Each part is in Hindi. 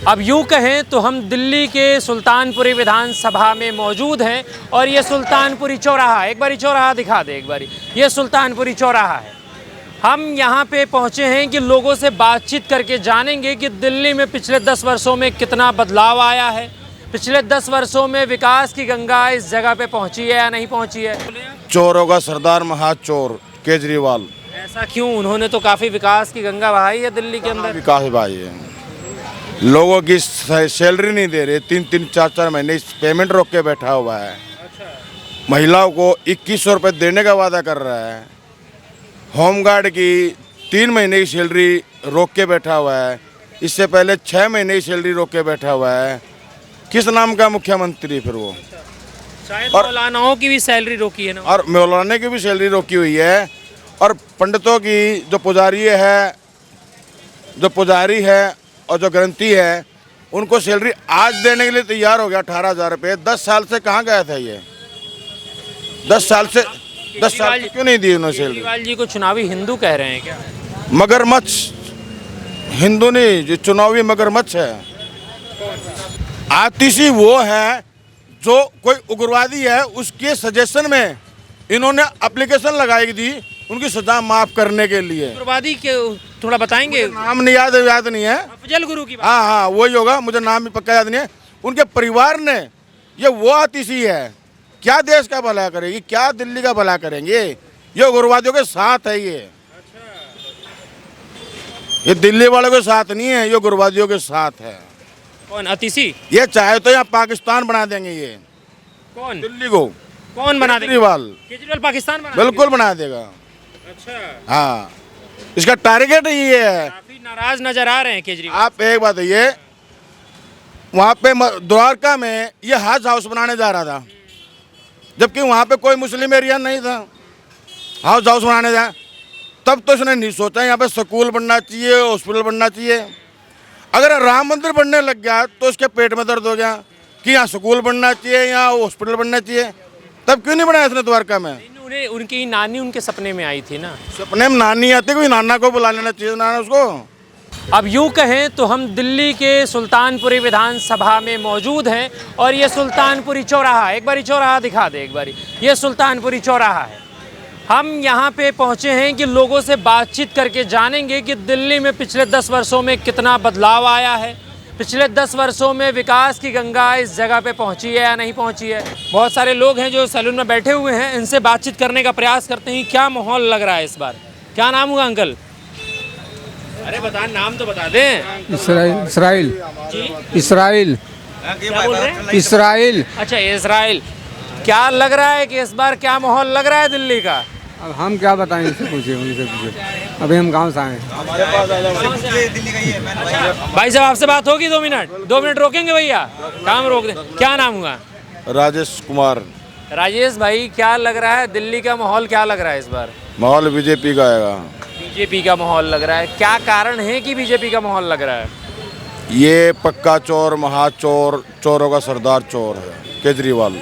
अब यूँ कहें तो हम दिल्ली के सुल्तानपुरी विधानसभा में मौजूद हैं और ये सुल्तानपुरी चौराहा, एक बारी चौराहा दिखा दे एक बारी, ये सुल्तानपुरी चौराहा है। हम यहाँ पे पहुँचे हैं कि लोगों से बातचीत करके जानेंगे कि दिल्ली में पिछले 10 वर्षों में कितना बदलाव आया है, पिछले 10 वर्षों में विकास की गंगा इस जगह पे पहुँची है या नहीं पहुँची है। चोरों का सरदार महाचोर केजरीवाल। ऐसा क्यों? उन्होंने तो काफ़ी विकास की गंगा बहाई है दिल्ली के अंदर। विकास भाई है, लोगों की सैलरी नहीं दे रहे, 3-3, 4-4 महीने पेमेंट रोक के बैठा हुआ है। महिलाओं को 2100 रुपये देने का वादा कर रहा है। होमगार्ड की 3 महीने की सैलरी रोक के बैठा हुआ है। इससे पहले 6 महीने की सैलरी रोक के बैठा हुआ है। किस नाम का मुख्यमंत्री फिर वो? शायद मौलानाओं की भी सैलरी रोकी है ना। और मौलाना की भी सैलरी रोकी हुई है। और पंडितों की जो पुजारी है और जो ग्रंथी है, उनको सैलरी आज देने के लिए तैयार हो गया 18,000 रुपये। 10 साल से कहाँ गया था ये? 10 साल से क्यों नहीं दी उन्होंने सैलरी? केजरीवाल जी को चुनावी हिंदू कह रहे हैं क्या? मगरमच्छ, हिंदू नहीं, जो चुनावी मगरमच्छ है। आतिशी वो है जो कोई उग्रवादी है, उसके सजेशन में इन्होंने एप्लीकेशन लगाई थी उनकी सजा माफ करने के लिए। उग्रवादी के थोड़ा बताएंगे? नाम नहीं याद नहीं है। अफजल गुरु की बात। हाँ, वही होगा, मुझे नाम भी पक्का याद नहीं है। उनके परिवार ने, ये वो आतिशी है, क्या देश का भला करेगी, क्या दिल्ली का भला करेंगे? ये उग्रवादियों के साथ है। ये दिल्ली वालों के साथ नहीं है, ये उग्रवादियों के साथ है। कौन आतिशी? ये चाहे तो यहाँ पाकिस्तान बना देंगे। ये कौन? दिल्ली को कौन बना देगा? केजरीवाल पाकिस्तान बना बिल्कुल बना देगा। अच्छा, हाँ, इसका टारगेट ये है। काफी नाराज नजर आ रहे हैं केजरीवाल। आप एक बात है, ये वहाँ पे द्वारका में ये हज हाउस बनाने जा रहा था, जबकि वहाँ पे कोई मुस्लिम एरिया नहीं था। हाउस बनाने जा, तब तो इसने नहीं सोचा यहाँ पे स्कूल बनना चाहिए, हॉस्पिटल बनना चाहिए। अगर राम मंदिर बनने लग गया तो इसके पेट में दर्द हो गया कि यहाँ स्कूल बनना चाहिए, यहाँ हॉस्पिटल बनना चाहिए। तब क्यों नहीं बनाया इसने द्वारका में? उन्हें उनकी नानी उनके सपने में आई थी ना। सपने में नानी आती, कोई नाना को बुला लेना चाहिए, नाना उसको। अब यूँ कहें तो हम दिल्ली के सुल्तानपुरी विधानसभा में मौजूद हैं और ये सुल्तानपुरी चौराहा, एक बारी चौराहा दिखा दे एक बारी, ये सुल्तानपुरी चौराहा है। हम यहाँ पे पहुँचे हैं कि लोगों से बातचीत करके जानेंगे कि दिल्ली में पिछले 10 वर्षों में कितना बदलाव आया है, पिछले 10 वर्षों में विकास की गंगा इस जगह पे पहुँची है या नहीं पहुँची है। बहुत सारे लोग हैं जो सैलून में बैठे हुए हैं, इनसे बातचीत करने का प्रयास करते हैं। क्या माहौल लग रहा है इस बार? क्या नाम हुआ अंकल? अरे बता, नाम तो बता दें। इसराइल। इसराइल। क्या बोल रहे हैं? इसराइल। अच्छा, इसराइल। क्या लग रहा है कि इस बार क्या माहौल लग रहा है दिल्ली का? अब हम क्या बताएं, इनसे पूछिए, उनसे पूछिए। अभी हम गांव से आए हैं। भाई साहब आपसे बात होगी? 2 मिनट, 2 मिनट रोकेंगे भैया? काम रोक दें। क्या नाम हुआ? राजेश कुमार। राजेश भाई, क्या लग रहा है दिल्ली का माहौल, क्या लग रहा है इस बार? माहौल बीजेपी का आएगा। बीजेपी का माहौल लग रहा है। क्या कारण है कि बीजेपी का माहौल लग रहा है? ये पक्का चोर, महाचोर, चोरों का सरदार चोर है केजरीवाल।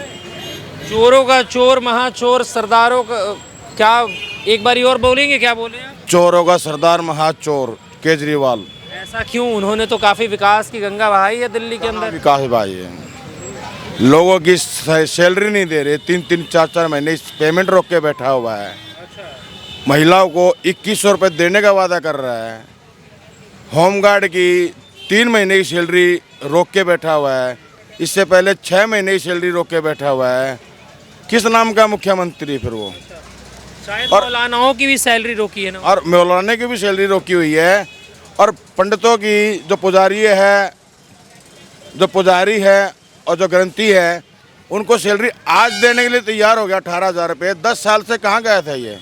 चोरों का चोर, महाचोर, सरदारों का क्या? एक बारी और बोलेंगे? क्या बोले आप? चोरों का सरदार महाचोर केजरीवाल। ऐसा क्यों? उन्होंने तो काफी विकास की गंगा बहाई है दिल्ली के अंदर। विकास भाई है, लोगों की सैलरी नहीं दे रहे, 3-3, 4-4 महीने पेमेंट रोक के बैठा हुआ है। महिलाओं को 2100 रुपये देने का वादा कर रहा है। होमगार्ड की 3 महीने की सैलरी रोक के बैठा हुआ है। इससे पहले 6 महीने की सैलरी रोक के बैठा हुआ है। किस नाम का मुख्यमंत्री फिर वो? शायद मौलानाओं की भी सैलरी रोकी है ना। और मौलाना की भी सैलरी रोकी हुई है। और पंडितों की जो पुजारी है और जो ग्रंथी है, उनको सैलरी आज देने के लिए तैयार हो गया 18,000 रुपये। 10 साल से कहाँ गया था ये?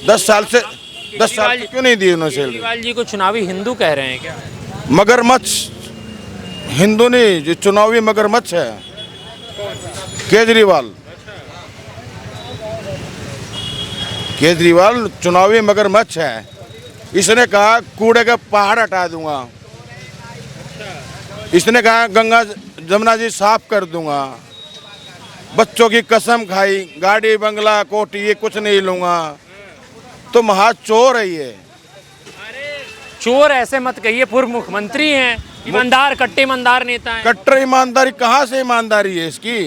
10 साल से क्यों नहीं दी उन्होंने सैलरी? केजरीवाल जी को चुनावी हिंदू कह रहे हैं क्या? मगरमच्छ, हिंदू नहीं, जो चुनावी मगरमच्छ है। केजरीवाल चुनावी मगरमच्छ है। इसने कहा कूड़े का पहाड़ हटा दूंगा। इसने कहा गंगा जमुना जी साफ कर दूंगा। बच्चों की कसम खाई, गाड़ी बंगला कोठी ये कुछ नहीं लूंगा। तो महाचोर है ये। चोर ऐसे मत कहिए, पूर्व मुख्यमंत्री हैं, ईमानदार, कट्टे ईमानदार नेता है। कट्टर ईमानदारी कहाँ से ईमानदारी है इसकी?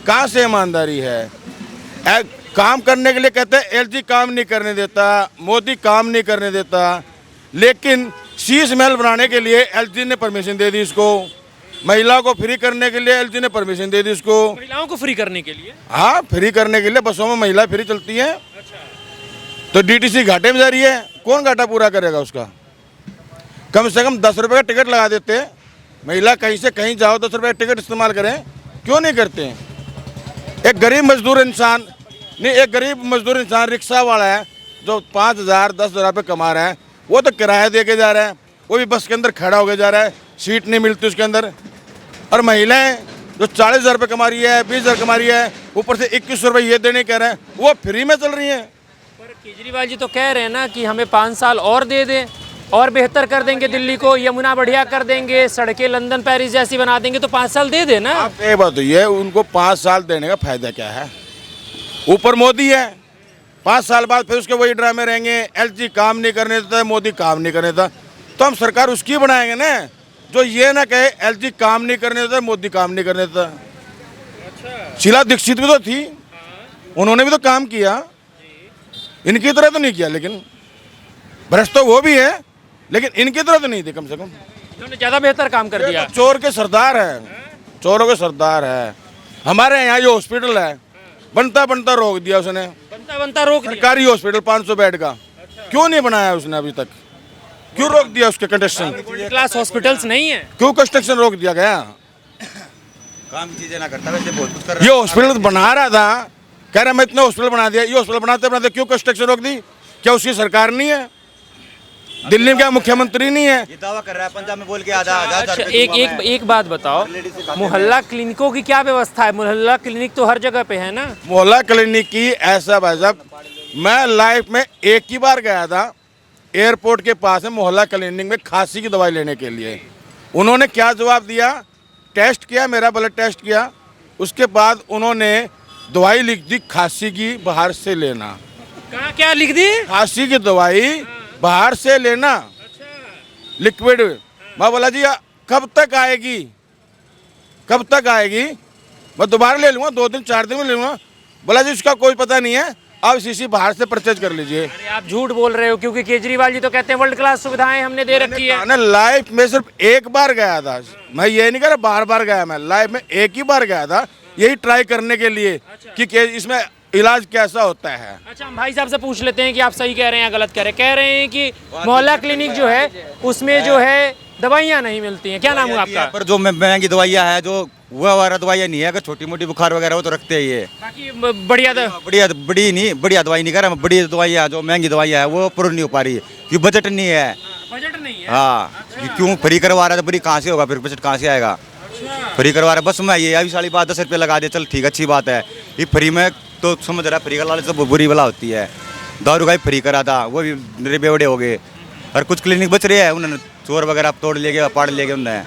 कहाँ से ईमानदारी है? काम करने के लिए कहते हैं एलजी काम नहीं करने देता, मोदी काम नहीं करने देता, लेकिन शीश महल बनाने के लिए एलजी ने परमिशन दे दी इसको। महिलाओं को फ्री करने के लिए एलजी ने परमिशन दे दी इसको। महिलाओं को फ्री करने के लिए? हाँ, फ्री करने के लिए बसों में महिला फ्री चलती हैं। तो डीटीसी घाटे में जा रही है, कौन घाटा पूरा करेगा उसका? कम से कम 10 रुपये का टिकट लगा देते हैं, महिला कहीं से कहीं जाओ 10 रुपये का टिकट इस्तेमाल करें, क्यों नहीं करते हैं? एक गरीब मजदूर इंसान नहीं, एक गरीब मजदूर इंसान रिक्शा वाला है जो 5,000 10,000 रुपये कमा रहा है, वो तो किराया दे के जा रहा है, वो भी बस के अंदर खड़ा होकर जा रहा है, सीट नहीं मिलती उसके अंदर। और महिलाएं जो 40,000 रुपये कमा रही है, 20,000 कमा रही है, ऊपर से 21 रुपये ये देने कह रहे हैं, वो फ्री में चल रही हैं। पर केजरीवाल जी तो कह रहे हैं ना कि हमें 5 साल और दे दें और बेहतर कर देंगे दिल्ली को, यमुना बढ़िया कर देंगे, सड़कें लंदन पेरिस जैसी बना देंगे, तो 5 साल दे देना। आप ये बताइए उनको 5 साल देने का फायदा क्या है? ऊपर मोदी है, 5 साल बाद फिर उसके वही ड्रामे रहेंगे, एलजी काम नहीं करने देता, मोदी काम नहीं करने देता। तो हम सरकार उसकी बनाएंगे ना जो ये ना कहे एलजी काम नहीं करने देता, मोदी काम नहीं करने देता। शीला दीक्षित भी तो थी, उन्होंने भी तो काम किया, इनकी तरह तो नहीं किया, लेकिन भ्रष्ट तो वो भी है, लेकिन इनकी तरह तो नहीं थी। कम से कम उन्होंने ज्यादा बेहतर काम कर दिया। तो चोर के सरदार है, चोरों के सरदार है। हमारे यहाँ जो हॉस्पिटल है बनता बनता रोक दिया उसने, बनता बनता रोक दिया। सरकारी हॉस्पिटल 500 बेड का क्यों नहीं बनाया उसने अभी तक? क्यों रोक दिया उसके कंस्ट्रक्शन? मिडिल क्लास हॉस्पिटल्स नहीं है। क्यों कंस्ट्रक्शन रोक दिया गया? काम चीजें ना करता, वैसे बहुत कुछ कर रहा ये हॉस्पिटल बना रहा था, कह रहा मैं इतना हॉस्पिटल बना दिया, ये हॉस्पिटल बनाते बनाते क्यों कंस्ट्रक्शन रोक दी? क्या उसकी सरकार नहीं है? दिल्ली में क्या मुख्यमंत्री नहीं है? ये दावा कर रहा है पंजाब में बोल के आधा अच्छा, एक बात बताओ, मोहल्ला क्लिनिकों की क्या व्यवस्था है? मोहल्ला क्लिनिक तो हर जगह पे है ना। मोहल्ला क्लिनिक की ऐसा भाई साहब, मैं लाइफ में एक ही बार गया था एयरपोर्ट के पास है मोहल्ला क्लिनिक में खांसी की दवाई लेने के लिए। उन्होंने क्या जवाब दिया? टेस्ट किया, मेरा ब्लड टेस्ट किया, उसके बाद उन्होंने दवाई लिख दी खांसी की बाहर से लेना। कहाँ क्या लिख दी? खांसी की दवाई बाहर से लेना, लिक्विड। मैं बोला जी कब तक आएगी, कब तक आएगी? मैं दोबारा ले लूँगा, 2 दिन 4 दिन में ले लूँगा। बोला जी उसका कोई पता नहीं है, आप शीशी बाहर से परचेज कर लीजिए। अरे आप झूठ बोल रहे हो, क्योंकि केजरीवाल जी तो कहते हैं वर्ल्ड क्लास सुविधाएं हमने दे रखी है। मैंने लाइफ में सिर्फ एक बार गया था, मैं ये नहीं कह रहा बार बार गया, मैं लाइफ में एक ही बार गया था, यही ट्राई करने के लिए कि इसमें इलाज कैसा होता है। अच्छा, हम भाई साहब से पूछ लेते हैं कि आप सही कह रहे हैं या गलत कह रहे हैं। कह रहे हैं कि मोहल्ला क्लिनिक जो है उसमें जो है दवाइयाँ नहीं मिलती हैं। क्या नाम हुआ आपका? पर जो महंगी दवाइयाँ है, जो वो वाला दवाइयाँ नहीं है, अगर छोटी मोटी बुखार वगैरह वो तो रखते ही है। बाकी बढ़िया बढ़िया दवाई नहीं कर रहा, बड़ी दवाइयाँ जो महंगी दवाइयाँ है वो पूरी नहीं हो पा रही है क्योंकि बजट नहीं है। बजट नहीं है। हाँ, क्यों फ्री करवा रहा है तो फ्री कहाँ से होगा, फिर बजट कहाँ से आएगा? फ्री करवा रहा है बस में ये अभी सारी बात 10 रुपये लगा दे, चल ठीक अच्छी बात है। ये फ्री में तो समझ रहा है, फ्री का लालच तो बुरी वाला होती है। दारू का फ्री करा था, वो भी मेरे बेवड़े हो गए। और कुछ क्लिनिक बच रहे हैं, उन्होंने चोर वगैरह तोड़ ले गए, पाड़ ले गए उन्होंने।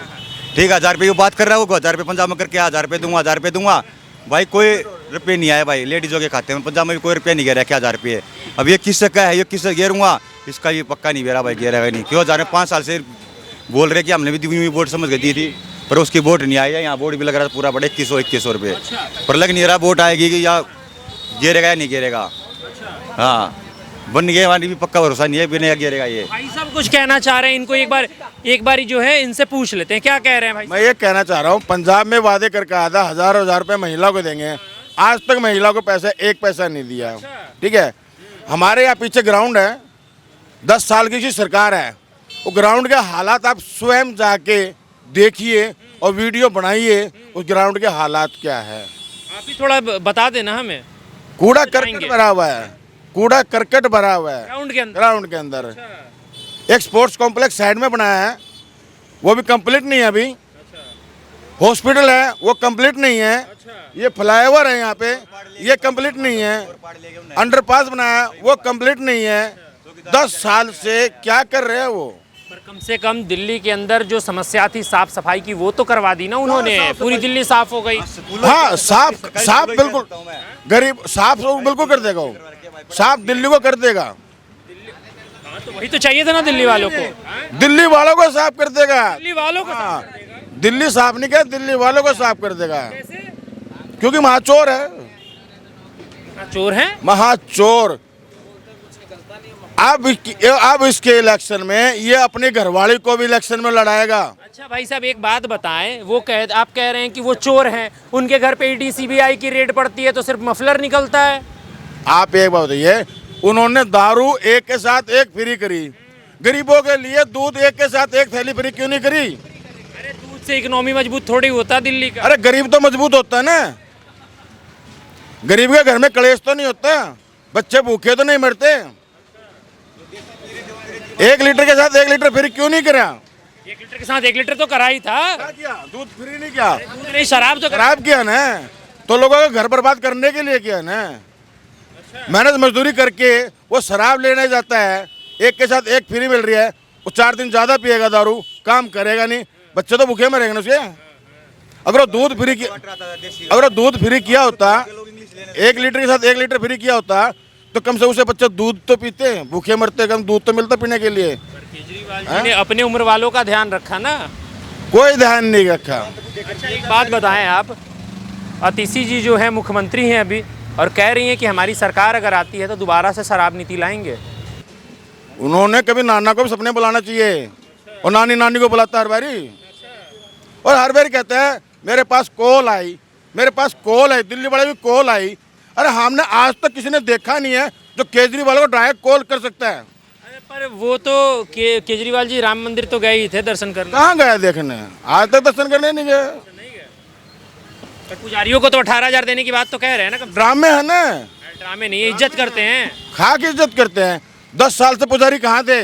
ठीक है, 1000 रुपये की बात कर रहा है वो, 1000 रुपये पंजाब में करके 1000 रुपये दूंगा, 1000 रुपये दूंगा। भाई कोई रुपये नहीं आया भाई, लेडीजों के खाते में पंजाब में भी कोई रुपया नहीं गिरा, क्या 1000 रुपये? अब ये किससे का है, ये किससे गिरूँगा, इसका ये पक्का नहीं गिरा भाई, गिरेगा नहीं। क्यों 5 साल से बोल रहे कि हमने भी दी हुई वोट समझ के दी थी, पर उसकी वोट नहीं आई है। यहाँ बोर्ड भी लग रहा था पूरा बड़े 2100 रुपये, पर लग नहीं रहा वोट आएगी कि या गिरेगा या नहीं गिरेगा। हाँ, बन गए वाली भी पक्का भरोसा नहीं है, बिना गिरेगा ये। भाई साहब कुछ कहना चाह रहे हैं, इनको एक बार जो है इनसे पूछ लेते हैं, क्या कह रहे हैं भाई? मैं ये कहना चाह रहा हूँ, पंजाब में वादे करके आया था 1000 रुपये महिला को देंगे, आज तक महिला को पैसा 1 पैसा नहीं दिया। ठीक है, हमारे यहाँ पीछे ग्राउंड है, 10 साल की सरकार है, वो ग्राउंड के हालात आप स्वयं जाके देखिए और वीडियो बनाइए, उस ग्राउंड के हालात क्या है। आप ही थोड़ा बता देना हमें। कूड़ा करकट भरा हुआ है, कूड़ा करकट भरा हुआ है ग्राउंड के अंदर। एक स्पोर्ट्स कॉम्प्लेक्स साइड में बनाया है, वो भी कंप्लीट नहीं है अभी। हॉस्पिटल है, वो कंप्लीट नहीं है। ये फ्लाईओवर है यहाँ पे, ये कंप्लीट नहीं है। अंडरपास बनाया है, वो कंप्लीट नहीं है। 10 साल से क्या कर रहे हैं वो? पर कम से कम दिल्ली के अंदर जो समस्या थी साफ सफाई की, वो तो करवा दी ना उन्होंने, पूरी दिल्ली साफ हो गई। हाँ, साफ बिल्कुल, गरीब साफ बिल्कुल कर देगा वो, साफ दिल्ली को कर देगा। तो वही तो चाहिए था ना दिल्ली वालों को। दिल्ली वालों को साफ कर देगा। दिल्ली वालों को हाँ, दिल्ली साफ नहीं किया, दिल्ली वालों को साफ कर देगा, क्योंकि महाचोर है, चोर हैं। महाचोर। अब इसके इलेक्शन में ये अपनी घरवाली को भी इलेक्शन में लड़ाएगा। अच्छा भाई साहब एक बात बताएं, आप कह रहे हैं कि वो चोर हैं, उनके घर पे ईडी सीबीआई की रेड पड़ती है तो सिर्फ मफलर निकलता है। आप एक बात बताइए, उन्होंने दारू एक के साथ एक फ्री करी, गरीबों के लिए दूध एक के साथ एक थैली फ्री क्यों नहीं करी? अरे दूध से इकोनॉमी मजबूत थोड़ी होता दिल्ली का। अरे गरीब तो मजबूत होता है ना, गरीब के घर में कलेश तो नहीं होता, बच्चे भूखे तो नहीं मरते। 1 लीटर के साथ 1 लीटर फ्री क्यों नहीं करा? 1 लीटर के साथ 1 लीटर तो करा ही था। क्या किया? दूध फ्री नहीं किया, दूध नहीं शराब तो खराब किया ना, तो लोगों का घर बर्बाद करने के लिए किया ना। मेहनत मजदूरी करके वो शराब लेने जाता है, एक के साथ एक फ्री मिल रही है, वो 4 दिन ज्यादा पिएगा दारू, काम करेगा नहीं, बच्चे तो भूखे मरेंगे ना उसके। अगर वो दूध फ्री किया होता, 1 लीटर के साथ 1 लीटर फ्री किया होता तो कम से उसे बच्चे दूध तो पीते, भूखे मरते, कम दूध तो मिलता पीने के लिए। केजरीवाल जी ने अपने उम्र वालों का ध्यान रखा ना। कोई ध्यान नहीं रखा। अच्छा एक बात बताएं आप, अतिशी जी जो है मुख्यमंत्री हैं अभी, और कह रही हैं कि हमारी सरकार अगर आती है तो दोबारा से शराब नीति लाएंगे। उन्होंने कभी नाना को भी सपने बुलाना चाहिए, और नानी को बुलाता हर बारी, और हर बारी कहता है मेरे पास कॉल आई, मेरे पास कॉल आई, दिल्ली वाले भी कॉल आई। अरे हमने आज तक किसी ने देखा नहीं है जो केजरीवाल को डायरेक्ट कॉल कर सकता है। अरे पर वो तो केजरीवाल जी राम मंदिर तो गए ही थे दर्शन करने। कहाँ गए देखने? आज तक दर्शन करने नहीं गए। पर पुजारियों को तो 18,000 देने की बात तो कह रहे हैं ना। ड्रामे है ना, ड्रामे नहीं, इज्जत करते हैं, खा की इज्जत करते हैं। 10 साल से पुजारी कहाँ थे?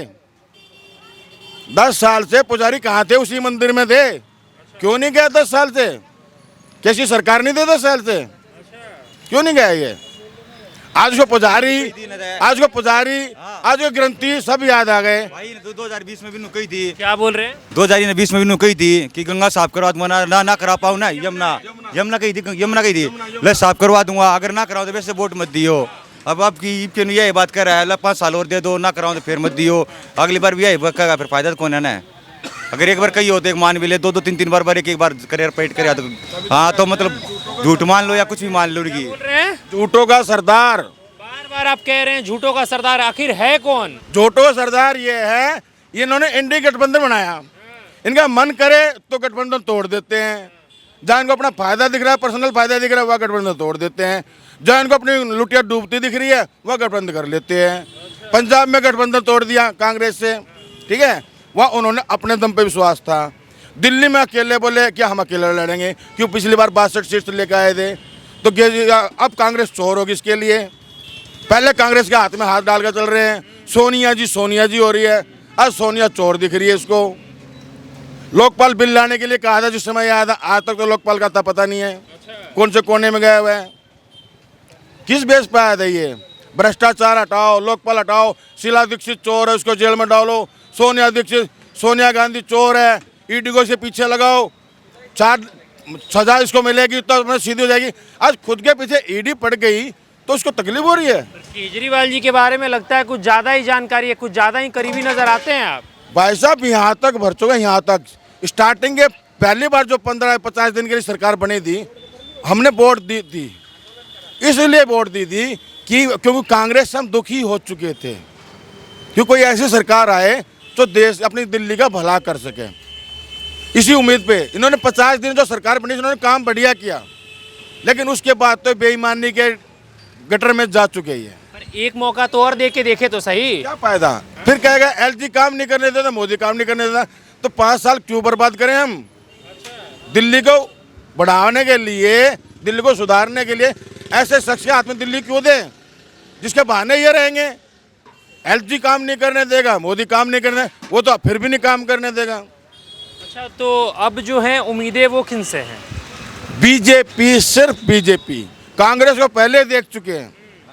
10 साल से पुजारी कहाँ थे? उसी मंदिर में थे। क्यों नहीं गया 10 साल से? कैसी सरकार नहीं दी 10 साल से? क्यों नहीं गया ये? आज को पुजारी, आज को ग्रंथी सब याद आ गए। भाई 2020 में भी कही थी। क्या बोल रहे हैं? 2020 में भी कही थी कि गंगा साफ करवा दूंगा, ना करा पाऊँ ना, यमुना कही थी ले साफ करवा दूंगा, अगर ना कराऊँ तो वैसे वोट मत दियो। अब आपकी यही बात कर रहा है, 5 साल और दे दो, ना कराऊँ तो फिर मत दियो, अगली बार भी यही कहेगा, फिर फायदा तो कौन है ना। अगर एक बार कही होते एक मान भी ले, 2-2 3-3 बार एक बार करियर पेट करे तो हाँ, तो मतलब झूठ मान लो या कुछ भी मान लो। बोल रहे हैं झूठों का सरदार, बार आप कह रहे हैं झूठों का सरदार, आखिर है कौन? झूठों का सरदार ये है, इन्होंने इंडी गठबंधन बनाया, इनका मन करे तो गठबंधन तोड़ देते हैं, जहाँ इनको अपना फायदा दिख रहा है, पर्सनल फायदा दिख रहा है, वह गठबंधन तोड़ देते हैं, जहाँ इनको अपनी लुटिया डूबती दिख रही है वह गठबंधन कर लेते हैं। पंजाब में गठबंधन तोड़ दिया कांग्रेस से, ठीक है, वह उन्होंने अपने दम पे विश्वास था। दिल्ली में अकेले बोले क्या हम अकेले लड़ेंगे, क्यों पिछली बार 62 सीट लेकर आए थे, तो अब कांग्रेस चोर होगी इसके लिए। पहले कांग्रेस के हाथ में हाथ डाल कर चल रहे हैं, सोनिया जी हो रही है, आज सोनिया चोर दिख रही है इसको। लोकपाल बिल लाने के लिए कहा था जिस समय आया था, आज तक तो लोकपाल का था पता नहीं है, कौन से कोने में गया हुआ है, किस बेस पे आया था ये? भ्रष्टाचार हटाओ, लोकपाल हटाओ, शीला दीक्षित चोर है उसको जेल में डालो, सोनिया गांधी चोर है, ईडी को इसके पीछे लगाओ, 4 सजा इसको मिलेगी तो सीधी हो जाएगी। आज खुद के पीछे ईडी पड़ गई तो उसको तकलीफ हो रही है। केजरीवाल जी के बारे में लगता है कुछ ज्यादा ही जानकारी है, कुछ ज्यादा ही करीबी नजर आते हैं आप। भाई साहब यहाँ तक भर चुके, यहाँ तक स्टार्टिंग के पहली बार जो 15-50 दिन के लिए सरकार बनी थी, हमने वोट दी थी, इसलिए वोट दी थी कि क्योंकि कांग्रेस से हम दुखी हो चुके थे कि कोई ऐसी सरकार आए जो देश अपनी दिल्ली का भला कर सके। इसी उम्मीद पे इन्होंने 50 दिन जो सरकार बनी उन्होंने काम बढ़िया किया, लेकिन उसके बाद तो बेईमानी के गटर में जा चुके हैं। पर एक मौका तो और दे के देखे तो सही। क्या फायदा? फिर कहेगा एलजी काम नहीं करने देता, मोदी काम नहीं करने देता, तो 5 साल क्यों बर्बाद करें हम? दिल्ली को बढ़ाने के लिए, दिल्ली को सुधारने के लिए ऐसे शख्स के हाथ में दिल्ली क्यों दें जिसके बहाने ये रहेंगे? एलजी काम नहीं करने देगा, मोदी काम नहीं करने, वो तो फिर भी नहीं काम करने देगा। अच्छा तो अब जो है उम्मीदें वो किन से हैं? बीजेपी, सिर्फ बीजेपी। कांग्रेस को पहले देख चुके हैं,